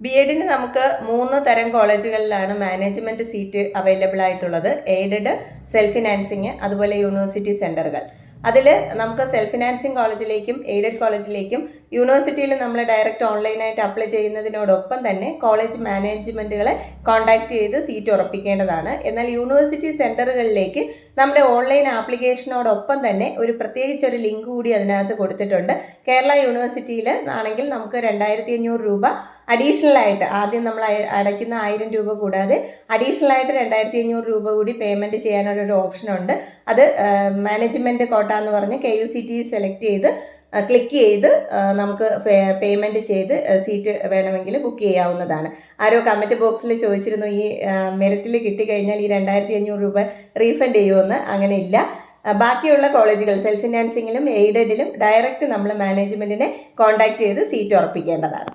ബി.എഡിന് നമുക്ക് 3 തരം കോളേജുകളിലാണ് management seat available ആയിട്ടുള്ളത്. എയ്ഡഡ്, സെൽഫ് ഫിനാൻസിങ്, അതുപോലെ യൂണിവേഴ്സിറ്റി സെൻറ്ററുകൾ. അതിൽ നമുക്ക് സെൽഫ് ഫിനാൻസിങ് കോളേജിലേക്കും എയ്ഡഡ് കോളേജിലേക്കും യൂണിവേഴ്സിറ്റിയിൽ നമ്മൾ ഡയറക്റ്റ് ഓൺലൈനായിട്ട് അപ്ലൈ ചെയ്യുന്നതിനോടൊപ്പം തന്നെ കോളേജ് മാനേജ്മെൻറ്റുകളെ കോൺടാക്റ്റ് ചെയ്ത് സീറ്റ് ഉറപ്പിക്കേണ്ടതാണ്. എന്നാൽ യൂണിവേഴ്സിറ്റി സെൻറ്ററുകളിലേക്ക് നമ്മുടെ ഓൺലൈൻ ആപ്ലിക്കേഷനോടൊപ്പം തന്നെ പ്രത്യേകിച്ചൊരു ലിങ്ക് കൂടി അതിനകത്ത് കൊടുത്തിട്ടുണ്ട്. കേരള യൂണിവേഴ്സിറ്റിയിൽ ആണെങ്കിൽ നമുക്ക് 2500 രൂപ അഡീഷണൽ ആയിട്ട്, ആദ്യം നമ്മൾ അടയ്ക്കുന്ന 1000 രൂപ കൂടാതെ അഡീഷണൽ ആയിട്ട് 2500 രൂപ കൂടി പേയ്മെൻറ്റ് ചെയ്യാനൊരു ഓപ്ഷനുണ്ട്. അത് മാനേജ്മെൻറ്റ് കോട്ട എന്ന് പറഞ്ഞ് KUCT സെലക്ട് ചെയ്ത് ക്ലിക്ക് ചെയ്ത് നമുക്ക് പേയ്മെൻറ്റ് ചെയ്ത് സീറ്റ് വേണമെങ്കിൽ ബുക്ക് ചെയ്യാവുന്നതാണ്. ആരോ കമൻറ്റ് ബോക്സിൽ ചോദിച്ചിരുന്നു, ഈ മെറിറ്റിൽ കിട്ടിക്കഴിഞ്ഞാൽ ഈ 2500 രൂപ റീഫണ്ട് ചെയ്യുമെന്ന്. അങ്ങനെ ഇല്ല. ബാക്കിയുള്ള കോളേജുകൾ സെൽഫ് ഫിനാൻസിങ്ങിലും എയ്ഡഡിലും ഡയറക്റ്റ് നമ്മൾ മാനേജ്മെൻറ്റിനെ കോൺടാക്റ്റ് ചെയ്ത് സീറ്റ് ഉറപ്പിക്കേണ്ടതാണ്.